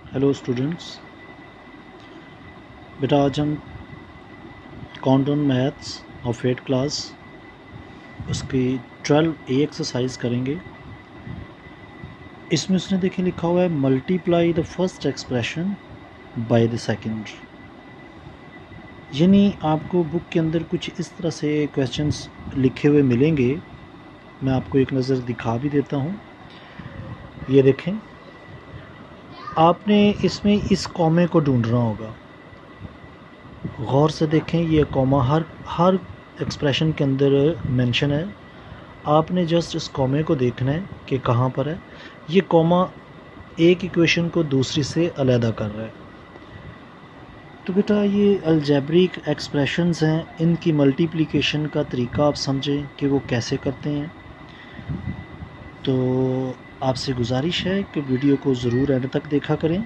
Hello students, बेटा आज हम countdown maths of 8th class उसकी 12A एक्सरसाइज करेंगे। इसमें उसने देखें लिखा हुआ है multiply the first expression by the second. यानी आपको बुक के अंदर कुछ इस तरह से क्वेश्चंस लिखे हुए मिलेंगे। मैं आपको एक नज़र दिखा भी देता हूँ। ये देखें, आपने इसमें इस कॉमे को ढूंढना होगा। गौर से देखें, ये कॉमा हर एक्सप्रेशन के अंदर मेंशन है। आपने जस्ट इस कॉमे को देखना है कि कहाँ पर है। ये कॉमा एक इक्वेशन को दूसरी से अलहदा कर रहा है। तो बेटा ये अलजेब्रिक एक्सप्रेशंस हैं, इनकी मल्टीप्लिकेशन का तरीका आप समझें कि वो कैसे करते हैं। तो आपसे गुजारिश है कि वीडियो को ज़रूर एंड तक देखा करें,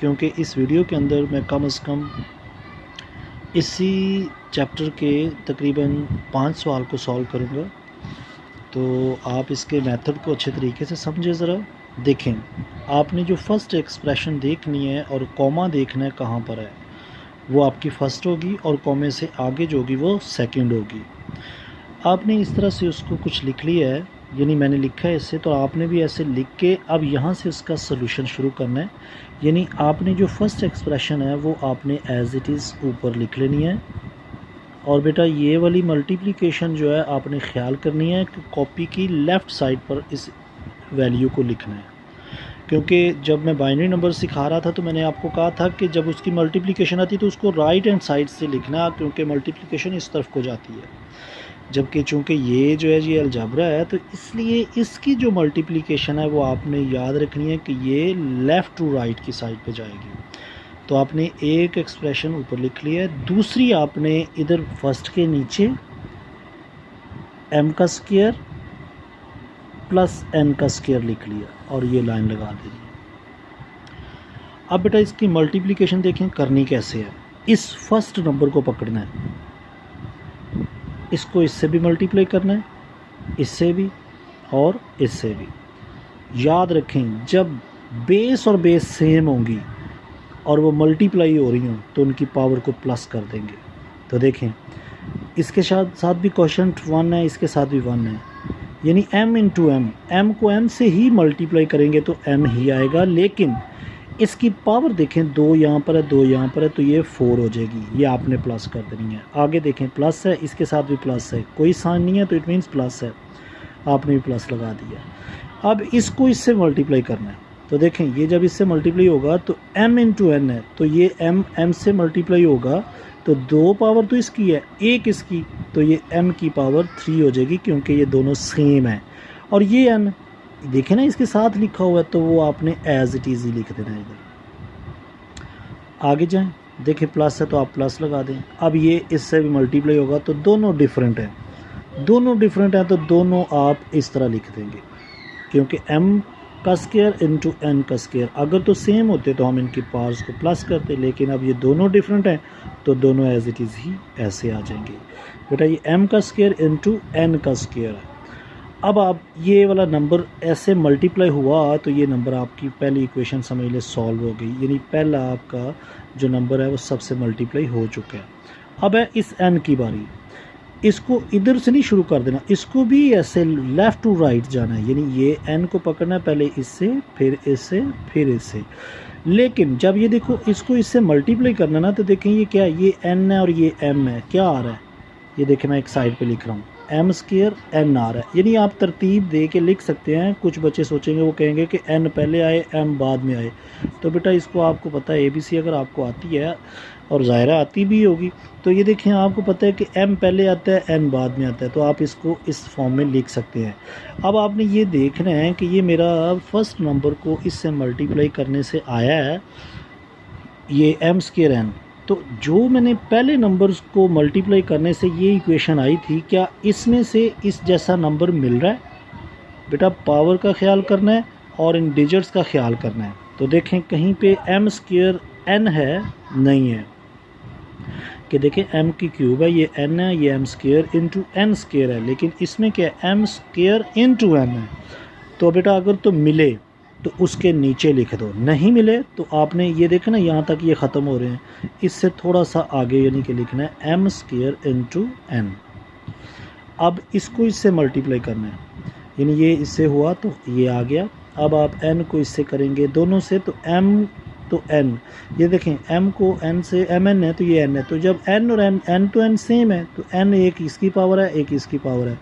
क्योंकि इस वीडियो के अंदर मैं कम से कम इसी चैप्टर के तकरीबन 5 सवाल को सॉल्व करूँगा। तो आप इसके मेथड को अच्छे तरीके से समझें। ज़रा देखें, आपने जो फर्स्ट एक्सप्रेशन देखनी है और कॉमा देखना है कहाँ पर है, वो आपकी फ़र्स्ट होगी और कॉमे से आगे जो होगी वो सेकंड होगी। आपने इस तरह से उसको कुछ लिख लिया है, यानी मैंने लिखा है इससे, तो आपने भी ऐसे लिख के अब यहाँ से उसका सलूशन शुरू करना है। यानी आपने जो फर्स्ट एक्सप्रेशन है वो आपने एज इट इज़ ऊपर लिख लेनी है। और बेटा ये वाली मल्टीप्लिकेशन जो है आपने ख्याल करनी है कि कॉपी की लेफ़्ट साइड पर इस वैल्यू को लिखना है। क्योंकि जब मैं बाइनरी नंबर सिखा रहा था तो मैंने आपको कहा था कि जब उसकी मल्टीप्लिकेशन आती है तो उसको राइट हैंड साइड से लिखना, क्योंकि मल्टीप्लिकेशन इस तरफ को जाती है। जबकि चूँकि ये जो है ये अलजबरा है, तो इसलिए इसकी जो मल्टीप्लिकेशन है वो आपने याद रखनी है कि ये लेफ़्ट टू राइट की साइड पे जाएगी। तो आपने एक एक्सप्रेशन ऊपर लिख लिया है, दूसरी आपने इधर फर्स्ट के नीचे m का स्क्वायर प्लस n का स्क्वायर लिख लिया और ये लाइन लगा देनी। अब बेटा इसकी मल्टीप्लिकेशन देखें करनी कैसे है। इस फर्स्ट नंबर को पकड़ना है, इसको इससे भी मल्टीप्लाई करना है, इससे भी और इससे भी। याद रखें, जब बेस और बेस सेम होंगी और वो मल्टीप्लाई हो रही हों तो उनकी पावर को प्लस कर देंगे। तो देखें, इसके साथ भी क्वेश्चन 1 है, इसके साथ भी 1 है, यानी m इंटू m को m से ही मल्टीप्लाई करेंगे तो m ही आएगा। लेकिन इसकी पावर देखें, 2 यहाँ पर है, 2 यहाँ पर है, तो ये 4 हो जाएगी। ये आपने प्लस कर देनी है। आगे देखें, प्लस है, इसके साथ भी प्लस है, कोई साइन नहीं है तो इट मीन्स प्लस है, आपने भी प्लस लगा दिया। अब इसको इससे मल्टीप्लाई करना है। तो देखें, ये जब इससे मल्टीप्लाई होगा तो m इंटू n है, तो ये m से मल्टीप्लाई होगा तो 2 पावर तो इसकी है, 1 इसकी, तो ये m की पावर 3 हो जाएगी, क्योंकि ये दोनों सेम है। और ये n देखें ना, इसके साथ लिखा हुआ है, तो वो आपने एज इट इज़ ही लिख देना है। इधर आगे जाएं, देखें प्लस है तो आप प्लस लगा दें। अब ये इससे भी मल्टीप्लाई होगा तो दोनों डिफरेंट हैं, तो दोनों आप इस तरह लिख देंगे, क्योंकि m का स्क्वायर इंटू n का स्क्वायर अगर तो सेम होते तो हम इनकी पावर्स को प्लस करते, लेकिन अब ये दोनों डिफरेंट हैं तो दोनों एज इट इज़ ही ऐसे आ जाएंगे। बेटा ये m का स्क्वायर इंटू n का स्क्वायर है। अब आप ये वाला नंबर ऐसे मल्टीप्लाई हुआ तो ये नंबर आपकी पहली इक्वेशन समझ ले सॉल्व हो गई, यानी पहला आपका जो नंबर है वो सबसे मल्टीप्लाई हो चुका है। अब है इस n की बारी, इसको इधर से नहीं शुरू कर देना, इसको भी ऐसे लेफ़्ट टू राइट जाना है, यानी ये n को पकड़ना है, पहले इससे फिर इससे फिर इससे। लेकिन जब ये देखो इसको इससे मल्टीप्लाई करना ना, तो देखें ये क्या है, ये n है और ये m है, क्या आ रहा है, ये देखें मैं एक साइड पे लिख रहा हूँ, m स्क्वायर n आ रहा है। यानी आप तरतीब दे के लिख सकते हैं। कुछ बच्चे सोचेंगे, वो कहेंगे कि n पहले आए m बाद में आए, तो बेटा इसको आपको पता है ABC अगर आपको आती है और ज़ाहिरा आती भी होगी, तो ये देखें आपको पता है कि m पहले आता है n बाद में आता है, तो आप इसको इस फॉर्म में लिख सकते हैं। अब आपने ये देखना है कि ये मेरा फर्स्ट नंबर को इससे मल्टीप्लाई करने से आया है ये m स्क्वायर n, तो जो मैंने पहले नंबर्स को मल्टीप्लाई करने से ये इक्वेशन आई थी, क्या इसमें से इस जैसा नंबर मिल रहा है? बेटा पावर का ख्याल करना है और इन डिजिट्स का ख्याल करना है। तो देखें कहीं पे m स्क्वायर n है, नहीं है, कि देखें m की क्यूब है, ये n है, ये m square into n square है, लेकिन इसमें क्या है, m स्क्वायर इंटू n है। तो बेटा अगर तो मिले तो उसके नीचे लिख दो। नहीं मिले तो आपने ये देखा ना, यहाँ तक ये ख़त्म हो रहे हैं, इससे थोड़ा सा आगे यानी कि लिखना है m स्क्वायर इंटू n। अब इसको इससे मल्टीप्लाई करना है, यानी ये इससे हुआ तो ये आ गया। अब आप n को इससे करेंगे दोनों से, तो m तो n, ये देखें m को n से mn है तो ये n है, तो जब n और n तो n सेम है तो n एक इसकी पावर है एक इसकी पावर है,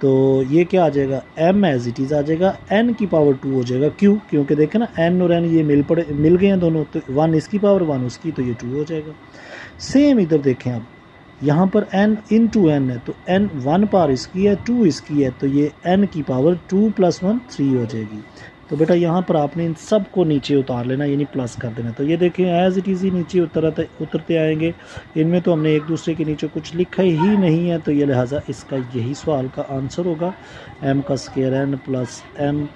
तो ये क्या आ जाएगा m एज इट इज़ आ जाएगा, n की पावर 2 हो जाएगा। क्यों? क्योंकि देखें ना n और n ये मिल गए हैं दोनों, तो 1 इसकी पावर 1 उसकी, तो ये 2 हो जाएगा। सेम इधर देखें, अब यहाँ पर n इंटू n है तो n 1 पावर इसकी है 2 इसकी है, तो ये n की पावर 2 + 1 3 हो जाएगी। तो बेटा यहाँ पर आपने इन सब को नीचे उतार लेना, यानी प्लस कर देना। तो ये देखें एज इट इज़ ही नीचे उतरते आएंगे। इनमें तो हमने एक दूसरे के नीचे कुछ लिखा ही नहीं है, तो ये लिहाजा इसका यही सवाल का आंसर होगा m का square n plus m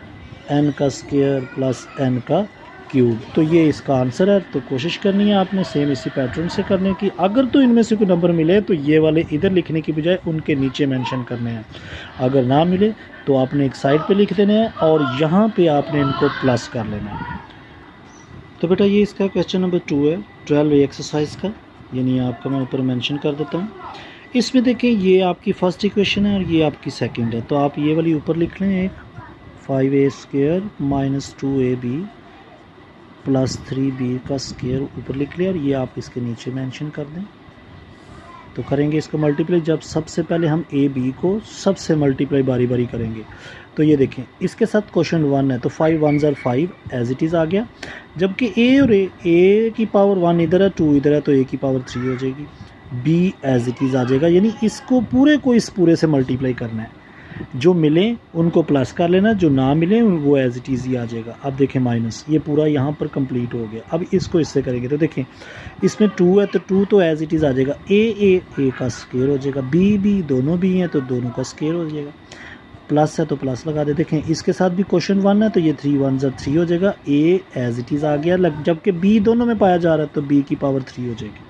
n का स्क्वायर प्लस n का क्यूब। तो ये इसका आंसर है। तो कोशिश करनी है आपने सेम इसी पैटर्न से करने की। अगर तो इनमें से कोई नंबर मिले तो ये वाले इधर लिखने की बजाय उनके नीचे मेंशन करने हैं, अगर ना मिले तो आपने एक साइड पे लिख देने हैं और यहाँ पे आपने इनको प्लस कर लेना है। तो बेटा ये इसका क्वेश्चन नंबर 2 है 12 एक्सरसाइज का, यानी आपका मैं ऊपर मेंशन कर देता हूँ। इसमें देखें ये आपकी फर्स्ट इक्वेशन है और ये आपकी सेकंड है, तो आप ये वाली ऊपर लिख लें, एक 5a² - 2ab + 3b का स्क्वायर ऊपर लिख लिया और ये आप इसके नीचे मेंशन कर दें। तो करेंगे इसको मल्टीप्लाई, जब सबसे पहले हम ए बी को सबसे मल्टीप्लाई बारी बारी करेंगे। तो ये देखें इसके साथ क्वेश्चन 1 है तो 5 1 ज़र 5 एज इट इज़ आ गया, जबकि ए और ए की पावर 1 इधर है 2 इधर है, तो ए की पावर 3 हो जाएगी। बी एज इट इज़ आ जाएगा, यानी इसको पूरे को इस पूरे से मल्टीप्लाई करना है, जो मिले उनको प्लस कर लेना, जो ना मिले वो एज इट इज़ ही आ जाएगा। अब देखें माइनस, ये पूरा यहाँ पर कंप्लीट हो गया। अब इसको इससे करेंगे तो देखें इसमें 2 है तो 2 तो एज इट इज़ आ जाएगा, ए का स्क्वायर हो जाएगा, बी दोनों भी हैं तो दोनों का स्क्वायर हो जाएगा, प्लस है तो प्लस लगा दे। देखें इसके साथ भी क्वेश्चन 1 है तो ये 3 1 ज़र 3 हो जाएगा, ए एज इट इज़ आ गया, जबकि बी दोनों में पाया जा रहा है तो बी की पावर 3 हो जाएगी।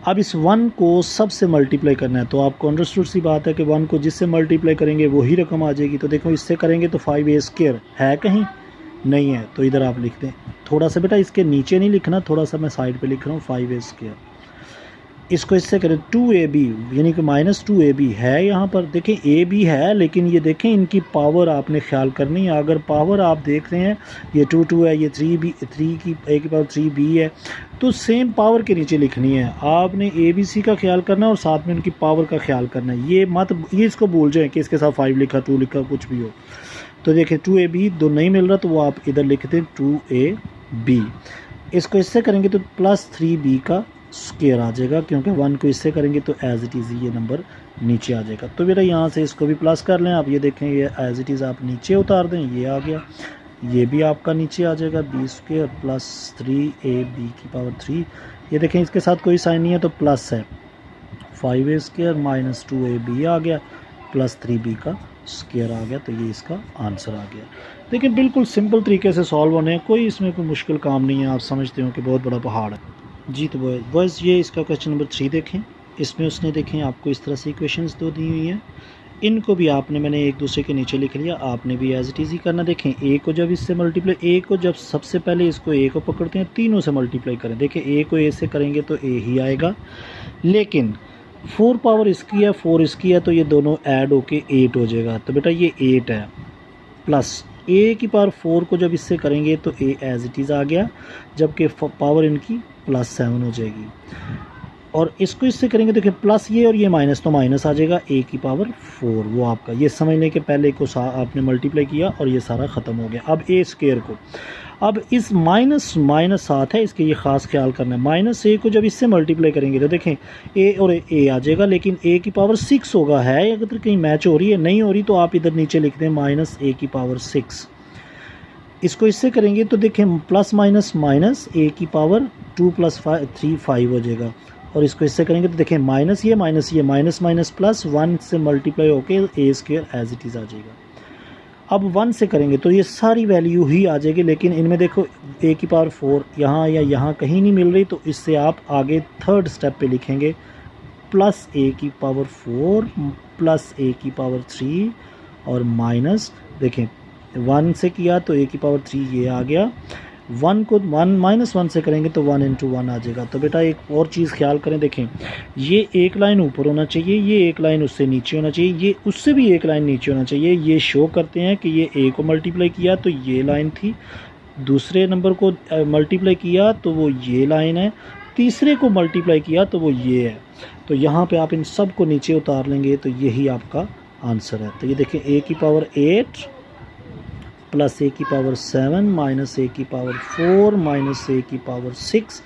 अब इस 1 को सबसे मल्टीप्लाई करना है, तो आपको अंडरस्टूड सी बात है कि 1 को जिससे मल्टीप्लाई करेंगे वही रकम आ जाएगी। तो देखो इससे करेंगे तो 5a² है कहीं नहीं है, तो इधर आप लिख दें। थोड़ा सा बेटा इसके नीचे नहीं लिखना, थोड़ा सा मैं साइड पे लिख रहा हूँ 5a²। इसको इससे करें 2ab, यानी कि -2ab है यहाँ पर। देखें ab है, लेकिन ये देखें इनकी पावर आपने ख्याल करनी है। अगर पावर आप देख रहे हैं ये 2 है, ये 3 की a की पावर 3b है, तो सेम पावर के नीचे लिखनी है। आपने abc का ख्याल करना है और साथ में उनकी पावर का ख्याल करना है। ये इसको भूल जाएँ कि इसके साथ 5 लिखा 2 लिखा कुछ भी हो। तो देखें 2ab दो नहीं मिल रहा तो वो आप इधर लिख दें 2ab। इसको इससे करेंगे तो +3b का स्क्वायर आ जाएगा, क्योंकि 1 को इससे करेंगे तो एज इट इज़ ये नंबर नीचे आ जाएगा। तो बेटा यहाँ से इसको भी प्लस कर लें। आप ये देखें ये एज इट इज़ आप नीचे उतार दें, ये आ गया, ये भी आपका नीचे आ जाएगा b² + 3ab की पावर 3। ये देखें इसके साथ कोई साइन नहीं है तो प्लस है, 5a² - 2ab आ गया + 3b का स्क्वायर आ गया, तो ये इसका आंसर आ गया। देखिए बिल्कुल सिंपल तरीके से सॉल्व होने हैं, कोई इसमें कोई मुश्किल काम नहीं है। आप समझते हो कि बहुत बड़ा पहाड़ है जी। तो बॉयज़ ये इसका क्वेश्चन नंबर 3 देखें। इसमें उसने देखें आपको इस तरह से इक्वेशंस 2 दी हुई हैं, इनको भी आपने मैंने एक दूसरे के नीचे लिख लिया, आपने भी एज इट इज़ ही करना। देखें ए को जब इससे मल्टीप्लाई, ए को जब सबसे पहले इसको ए को पकड़ते हैं तीनों से मल्टीप्लाई करें। देखें ए को ए से करेंगे तो ए ही आएगा, लेकिन 4 पावर इसकी है 4 इसकी है, तो ये दोनों ऐड होके 8 हो जाएगा। तो बेटा ये 8 है, प्लस ए की पावर 4 को जब इससे करेंगे तो ए एज इट इज़ आ गया, जबकि पावर इनकी +7 हो जाएगी। और इसको इससे करेंगे देखिए प्लस ये और ये माइनस, तो माइनस आ जाएगा ए की पावर 4। वो आपका ये समझने के पहले को आपने मल्टीप्लाई किया और ये सारा ख़त्म हो गया। अब a² को, अब इस माइनस साथ है, इसके ये ख़ास ख्याल करना है। -a को जब इससे मल्टीप्लाई करेंगे तो देखें a और a आ जाएगा, लेकिन a की पावर 6 होगा। है अगर कहीं मैच हो रही है, नहीं हो रही तो आप इधर नीचे लिख दें -a की पावर 6। इसको इससे करेंगे तो देखें +- a की पावर 2 + 3 5 हो जाएगा। और इसको इससे करेंगे तो देखें माइनस ये प्लस 1 से मल्टीप्लाई होके a² एज इट इज़ आ जाएगा। अब 1 से करेंगे तो ये सारी वैल्यू ही आ जाएगी, लेकिन इनमें देखो a की पावर 4 यहाँ या यहाँ कहीं नहीं मिल रही, तो इससे आप आगे थर्ड स्टेप पे लिखेंगे +a की पावर 4 + a की पावर 3 और माइनस देखें 1 से किया तो a की पावर 3 ये आ गया, 1 को 1 -1 से करेंगे तो 1 × 1 आ जाएगा। तो बेटा एक और चीज़ ख्याल करें, देखें ये एक लाइन ऊपर होना चाहिए, ये एक लाइन उससे नीचे होना चाहिए, ये उससे भी एक लाइन नीचे होना चाहिए। ये शो करते हैं कि ये a को मल्टीप्लाई किया तो ये लाइन थी, दूसरे नंबर को मल्टीप्लाई किया तो वो ये लाइन है, तीसरे को मल्टीप्लाई किया तो वो ये है। तो यहाँ पे आप इन सब को नीचे उतार लेंगे तो यही आपका आंसर है। तो ये देखें a की पावर 8 प्लस a की पावर 7 माइनस a की पावर 4 माइनस a की पावर 6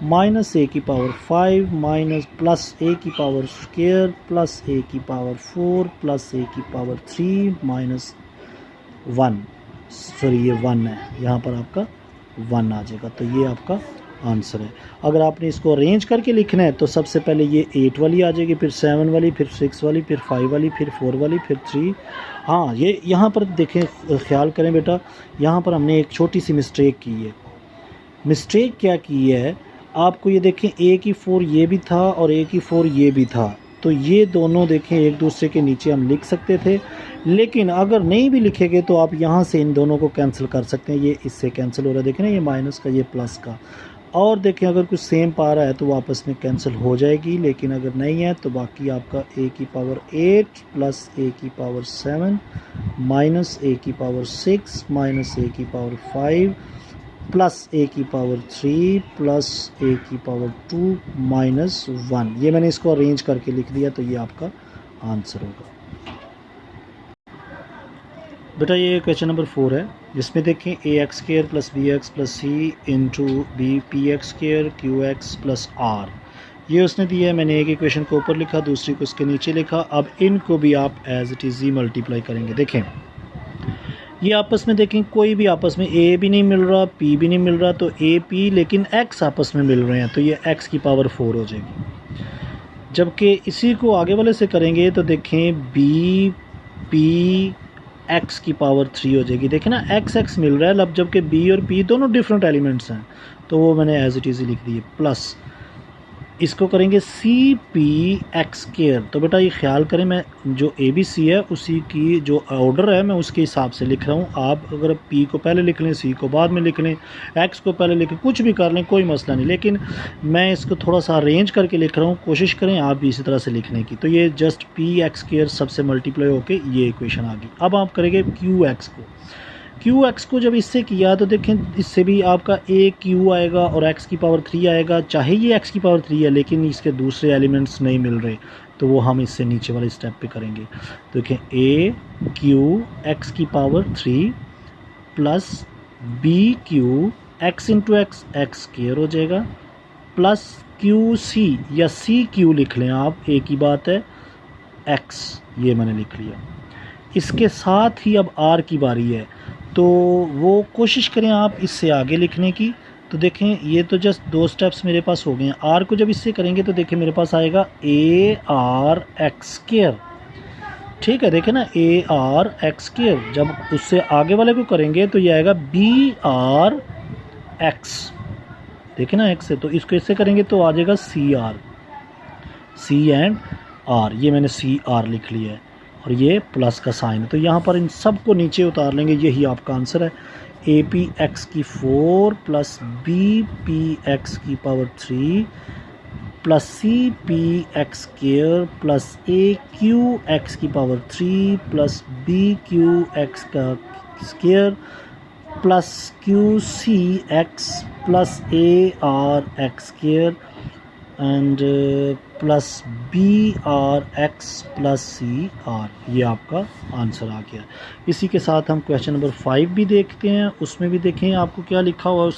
माइनस a की पावर 5 माइनस प्लस a की पावर स्क्वायर प्लस a की पावर 4 प्लस a की पावर 3 माइनस 1, सॉरी ये 1 है, यहाँ पर आपका 1 आ जाएगा। तो ये आपका आंसर है। अगर आपने इसको अरेंज करके लिखना है तो सबसे पहले ये 8 वाली आ जाएगी, फिर 7 वाली, फिर 6 वाली, फिर 5 वाली, फिर 4 वाली, फिर 3। हाँ, ये यहाँ पर देखें, ख्याल करें बेटा, यहाँ पर हमने एक छोटी सी मिस्टेक की है। मिस्टेक क्या की है, आपको ये देखें a की 4 ये भी था और a की 4 ये भी था, तो ये दोनों देखें एक दूसरे के नीचे हम लिख सकते थे, लेकिन अगर नहीं भी लिखेंगे तो आप यहाँ से इन दोनों को कैंसिल कर सकते हैं। ये इससे कैंसिल हो रहा है, देखें ना, ये माइनस का ये प्लस का। और देखें अगर कुछ सेम पा रहा है तो आपस में कैंसिल हो जाएगी, लेकिन अगर नहीं है तो बाकी आपका a की पावर 8 प्लस a की पावर 7 माइनस a की पावर 6 माइनस a की पावर 5 प्लस a की पावर 3 प्लस a की पावर 2 माइनस 1। ये मैंने इसको अरेंज करके लिख दिया, तो ये आपका आंसर होगा। बेटा ये क्वेश्चन नंबर 4 है, जिसमें देखें ax² plus bx plus c into px² qx plus r, ये उसने दिया है। मैंने एक इक्वेशन को ऊपर लिखा, दूसरी को इसके नीचे लिखा। अब इनको भी आप एज इट इज़ ही मल्टीप्लाई करेंगे। देखें ये आपस में, देखें कोई भी आपस में a भी नहीं मिल रहा, p भी नहीं मिल रहा, तो a p लेकिन x आपस में मिल रहे हैं, तो ये x की पावर 4 हो जाएगी। जबकि इसी को आगे वाले से करेंगे तो देखें b p x की पावर 3 हो जाएगी। देखें ना, x मिल रहा है, अब जबकि b और p दोनों डिफरेंट एलिमेंट्स हैं, तो वो मैंने एज इट इज़ लिख दिए। प्लस इसको करेंगे cpx²। तो बेटा ये ख्याल करें, मैं जो ABC है उसी की जो ऑर्डर है मैं उसके हिसाब से लिख रहा हूँ। आप अगर p को पहले लिख लें, c को बाद में लिख लें, x को पहले लिखें, कुछ भी कर लें, कोई मसला नहीं, लेकिन मैं इसको थोड़ा सा अरेंज करके लिख रहा हूँ। कोशिश करें आप भी इसी तरह से लिखने की। तो ये जस्ट px² सबसे मल्टीप्लाई होके ये इक्वेशन आ गई। अब आप करेंगे qx को जब इससे किया तो देखें इससे भी आपका aq आएगा और x की पावर 3 आएगा। चाहे ये x की पावर 3 है, लेकिन इसके दूसरे एलिमेंट्स नहीं मिल रहे, तो वो हम इससे नीचे वाले स्टेप पे करेंगे। तो देखें aq x की power 3 plus bq x into x² हो जाएगा, प्लस qc या cq लिख लें आप, एक ही बात है, x ये मैंने लिख लिया। इसके साथ ही अब r की बारी है, तो वो कोशिश करें आप इससे आगे लिखने की। तो देखें ये तो जस्ट 2 स्टेप्स मेरे पास हो गए हैं। r को जब इससे करेंगे तो देखें मेरे पास आएगा arx²। ठीक है, देखें ना, arx²। जब उससे आगे वाले को करेंगे तो ये आएगा brx। देखें ना, x से, तो इसको इससे करेंगे तो आ जाएगा c एंड r। ये मैंने cr लिख लिया है और ये प्लस का साइन है। तो यहाँ पर इन सब को नीचे उतार लेंगे, यही आपका आंसर है। apx की 4 प्लस bpx की power 3 plus cpx² plus aqx की पावर 3 प्लस bqx का square plus qcx plus arx² and plus brx plus cr। ये आपका आंसर आ गया। इसी के साथ हम क्वेश्चन नंबर 5 भी देखते हैं, उसमें भी देखें आपको क्या लिखा हुआ है।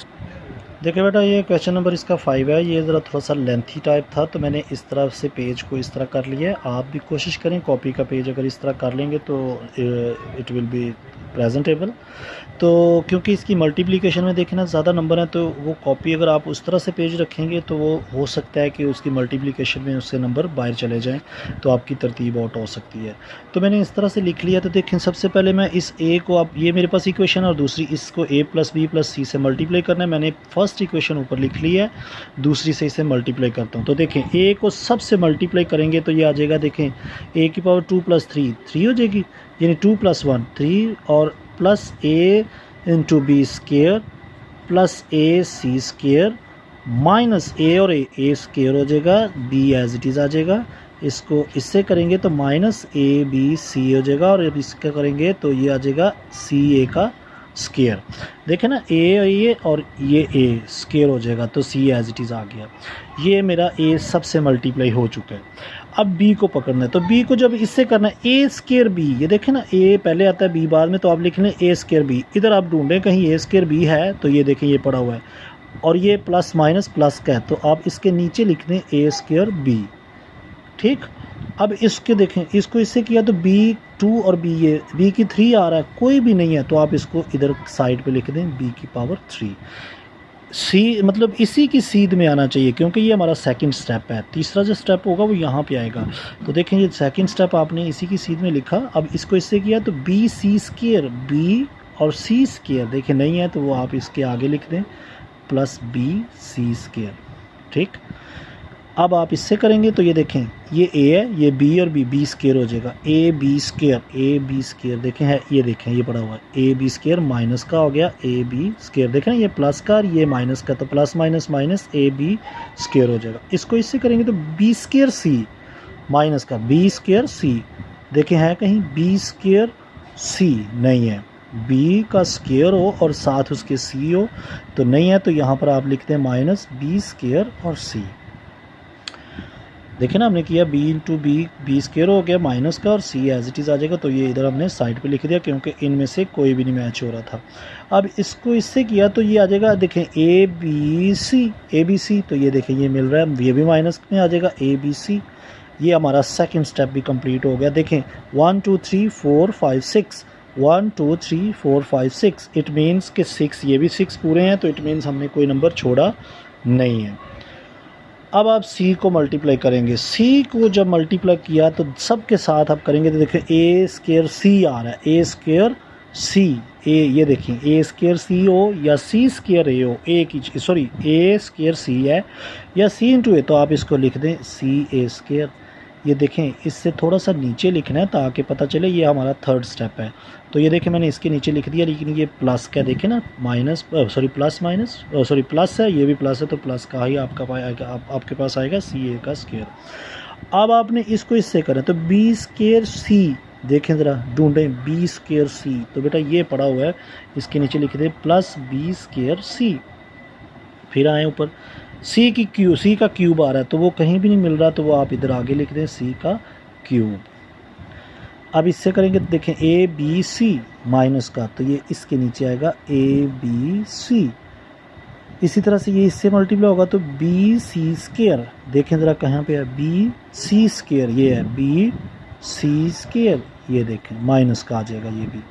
देखिए बेटा ये क्वेश्चन नंबर इसका 5 है, ये ज़रा थोड़ा सा लेंथी टाइप था, तो मैंने इस तरह से पेज को इस तरह कर लिया है। आप भी कोशिश करें कॉपी का पेज अगर इस तरह कर लेंगे तो इट विल बी प्रेजेंटेबल। तो क्योंकि इसकी मल्टीप्लिकेशन में देखें ना ज़्यादा नंबर हैं, तो वो कॉपी अगर आप उस तरह से पेज रखेंगे तो वो हो सकता है कि उसकी मल्टीप्लिकेशन में उससे नंबर बाहर चले जाएं, तो आपकी तरतीब आउट हो सकती है। तो मैंने इस तरह से लिख लिया। तो देखें सबसे पहले मैं इस a को, आप ये मेरे पास इक्वेशन और दूसरी इसको a plus b plus c से मल्टीप्लाई करना है। मैंने फर्स्ट इक्वेशन ऊपर लिख ली है, दूसरी से इसे मल्टीप्लाई करता हूँ। तो देखें a को सबसे मल्टीप्लाई करेंगे तो ये आ जाएगा, देखें a की पावर 2 प्लस 3 3 हो जाएगी, यानी 2 प्लस 1 3, और प्लस ए इंटू बी स्केयर प्लस ए सी स्केयर माइनस ए और ए स्केयर हो जाएगा, बी एज इट इज़ आ जाएगा। इसको इससे करेंगे तो माइनस ए बी सी हो जाएगा, और अब इसका करेंगे तो ये आ जाएगा सी ए का स्केयर। देखें ना, ए और ये ए स्केयर हो जाएगा, तो सी एज इट इज़ आ गया। ये मेरा ए सबसे मल्टीप्लाई हो चुका है। अब बी को पकड़ना है, तो बी को जब इससे करना है ए स्केयर बी, ये देखें ना, ए पहले आता है बी बाद में, तो आप लिख लें ए स्केयर बी। इधर आप ढूंढें कहीं ए स्केयर बी है, तो ये देखें ये पड़ा हुआ है, और ये प्लस माइनस प्लस का है, तो आप इसके नीचे लिख दें ए स्केयर बी। ठीक, अब इसके देखें, इसको इससे किया तो B2 और B, ये B की 3 आ रहा है, कोई भी नहीं है, तो आप इसको इधर साइड पे लिख दें B की पावर 3। सी मतलब इसी की सीध में आना चाहिए, क्योंकि ये हमारा सेकंड स्टेप है। तीसरा जो स्टेप होगा वो यहाँ पे आएगा। तो देखें ये सेकंड स्टेप आपने इसी की सीध में लिखा। अब इसको इससे किया तो बी सी स्केयर, बी और सी स्केयर देखें नहीं है, तो वो आप इसके आगे लिख दें प्लस बी सी स्केयर। ठीक, अब आप इससे करेंगे तो ये देखें, ये ए है, ये बी और बी स्केयर हो जाएगा, ए बी स्केयर देखें है, ये देखें ये पड़ा हुआ है, ए बी स्केयर माइनस का हो गया ए बी स्केयर। देखें ये प्लस का और ये माइनस का, तो plus minus minus A B square हो जाएगा। इसको इससे करेंगे तो बी स्केयर सी माइनस का बी स्केयर सी, देखें है कहीं बी स्केयर सी नहीं है, बी का स्केयर हो और साथ उसके सी हो, तो नहीं है, तो यहाँ पर आप लिखते हैं माइनस बी स्केयर और सी। देखिए ना, हमने किया b इंटू बी स्केयर हो गया माइनस का, और c एज इट इज़ आ जाएगा, तो ये इधर हमने साइड पे लिख दिया, क्योंकि इनमें से कोई भी नहीं मैच हो रहा था। अब इसको इससे किया तो ये आ जाएगा, देखें ए बी सी, तो ये देखें ये मिल रहा है, ये भी माइनस में आ जाएगा ए बी सी। ये हमारा सेकंड स्टेप भी कंप्लीट हो गया। देखें 1 2 3 4 5 6, 1 2 3 4 5 6, इट मीन्स कि 6, ये भी 6 पूरे हैं, तो इट मीन्स हमने कोई नंबर छोड़ा नहीं है। अब आप C को मल्टीप्लाई करेंगे, C को जब मल्टीप्लाई किया तो सब के साथ आप करेंगे, तो देखिए ए स्केयर C आ रहा है, ए स्केयर C, ए ये देखें ए स्केयर C हो या C स्केयर A हो, ए स्केयर C है या C इंटू ए, तो आप इसको लिख दें C A स्केयर। ये देखें इससे थोड़ा सा नीचे लिखना है ताकि पता चले ये हमारा थर्ड स्टेप है। तो ये देखें मैंने इसके नीचे लिख दिया, लेकिन ये प्लस का देखें ना, प्लस है, ये भी प्लस है, तो प्लस का ही आपके पास आएगा सी ए का स्केयर। अब आपने इसको इससे करें तो बी स्केयर सी, देखें ज़रा ढूंढें बी स्केयर सी, तो बेटा ये पड़ा हुआ है, इसके नीचे लिख दें प्लस बी स्केयर सी। फिर आए ऊपर सी का क्यूब आ रहा है, तो वो कहीं भी नहीं मिल रहा, तो वो आप इधर आगे लिख दें सी का क्यूब। अब इससे करेंगे तो देखें ए बी सी माइनस का, तो ये इसके नीचे आएगा ए बी सी। इसी तरह से ये इससे मल्टीप्लाई होगा तो बी सी स्केयर, देखें ज़रा कहाँ पे है, बी सी स्केयर, ये है बी सी स्केयर, ये देखें माइनस का आ जाएगा ये भी,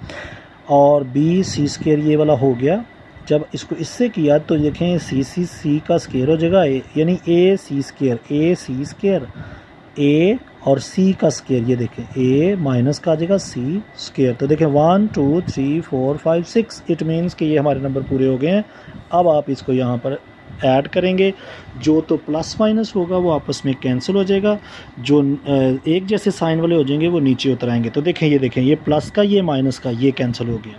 और बी सी स्केयर ये वाला हो गया। जब इसको इससे किया तो देखें सी का स्केयर हो जाएगा, यानी ए सी स्केयर ए और सी का स्केयर, ये देखें ए माइनस का आ जाएगा सी स्केयर। तो देखें 1 2 3 4 5 6, इट मीन्स कि ये हमारे नंबर पूरे हो गए हैं। अब आप इसको यहाँ पर ऐड करेंगे, जो तो प्लस माइनस होगा वो आपस में कैंसिल हो जाएगा, जो एक जैसे साइन वाले हो जाएंगे वो नीचे उतर आएंगे। तो देखें ये प्लस का ये माइनस का ये कैंसिल हो गया,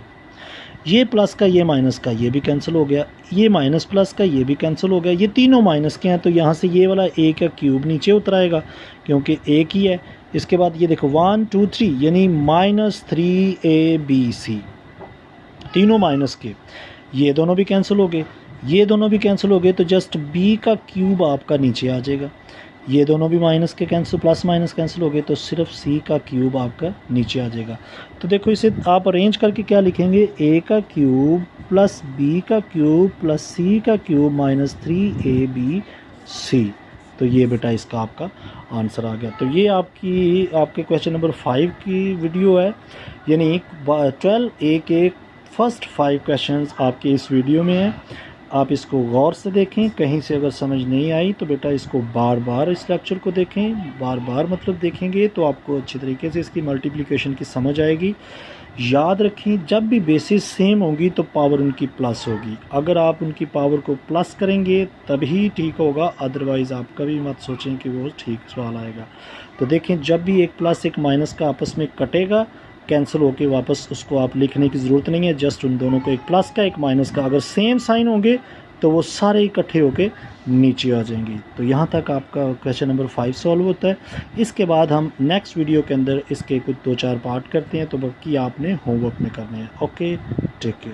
ये प्लस का ये माइनस का ये भी कैंसिल हो गया, ये माइनस प्लस का ये भी कैंसिल हो गया, ये तीनों माइनस के हैं, तो यहाँ से ये वाला ए का क्यूब नीचे उतर आएगा क्योंकि एक ही है। इसके बाद ये देखो 1 2 3 यानी -3AB, तीनों माइनस के, ये दोनों भी कैंसिल हो गए, ये दोनों भी कैंसिल हो गए, तो जस्ट बी का क्यूब आपका नीचे आ जाएगा। ये दोनों भी माइनस के कैंसिल, प्लस माइनस कैंसिल हो गए, तो सिर्फ सी का क्यूब आपका नीचे आ जाएगा। तो देखो इसे आप अरेंज करके क्या लिखेंगे, ए का क्यूब प्लस बी का क्यूब प्लस सी का क्यूब -3ABC। तो ये बेटा इसका आपका आंसर आ गया। तो ये आपके क्वेश्चन नंबर 5 की वीडियो है, यानी 12 ए के फर्स्ट 5 क्वेश्चंस आपके इस वीडियो में हैं। आप इसको गौर से देखें, कहीं से अगर समझ नहीं आई तो बेटा इसको बार बार इस लेक्चर को देखें, बार बार मतलब देखेंगे तो आपको अच्छी तरीके से इसकी मल्टीप्लिकेशन की समझ आएगी। याद रखें जब भी बेसिस सेम होगी तो पावर उनकी प्लस होगी, अगर आप उनकी पावर को प्लस करेंगे तभी ठीक होगा, अदरवाइज़ आप कभी मत सोचें कि वो ठीक सवाल आएगा। तो देखें जब भी एक प्लस एक माइनस का आपस में कटेगा कैंसिल होके वापस उसको आप लिखने की ज़रूरत नहीं है, जस्ट उन दोनों को एक प्लस का एक माइनस का अगर सेम साइन होंगे तो वो सारे इकट्ठे होके नीचे आ जाएंगे। तो यहाँ तक आपका क्वेश्चन नंबर 5 सॉल्व होता है। इसके बाद हम नेक्स्ट वीडियो के अंदर इसके कुछ 2-4 पार्ट करते हैं, तो बाकी आपने होमवर्क में करने हैं। Okay, take care.